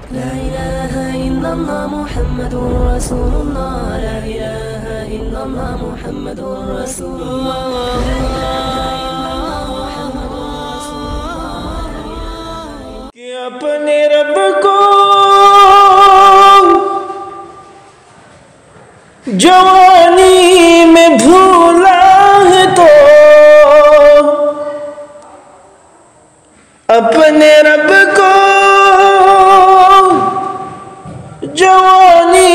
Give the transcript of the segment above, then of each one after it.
لا إله إلا الله محمد رسول الله. لا إله إلا الله محمد رسول الله. کہ اپنے رب کو جوانی میں بھولا ہے تو اپنے رب کو جوانی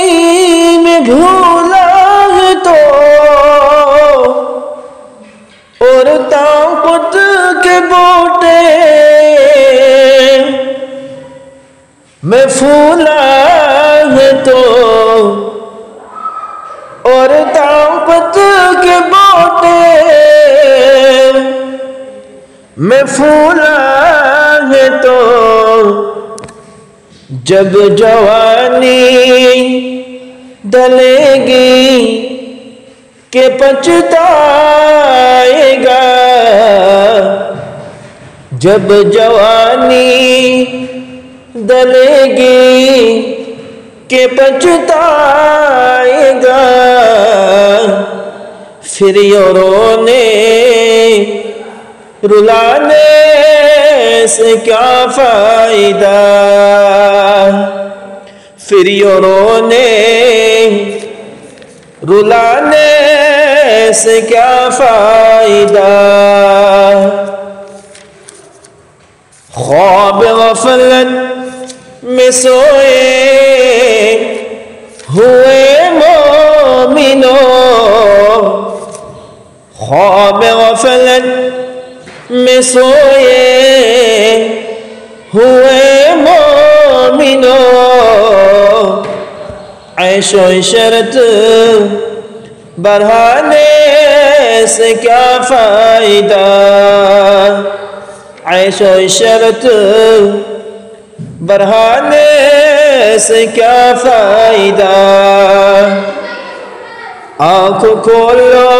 میں بھولا ہے تو اور طاقت کے بوٹے میں پھولا ہے تو اور طاقت کے بوٹے میں پھولا ہے تو جب جوانی ڈلے گی کہ پچھتائے گا. جب جوانی ڈلے گی کہ پچھتائے گا. پھر یہ رونے رلانے سے کیا فائدہ. پھر یہ رونے رلانے سے کیا فائدہ. خواب غفلت میں سوئے ہوئے مومنوں. خواب غفلت میں سوئے ہوئے مومنوں. عیش و عشرت بڑھانے سے کیا فائدہ. عیش و عشرت بڑھانے سے کیا فائدہ. آنکھ کھولو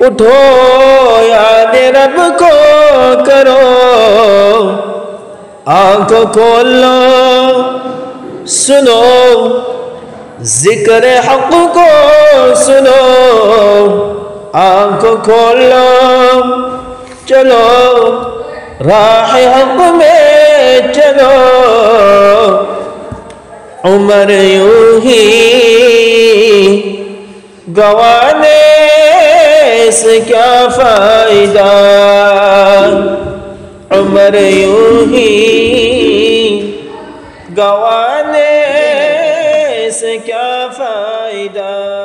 اٹھو یاد رب کو کرو. آنکھ کھولو سنو ذکر حق کو سنو. آنکھ کھولو چلو راہ حق میں چلو. عمر یوں ہی گوانے سے کیا فائدہ. عمر یوں ہی گوانے سے کیا فائدہ.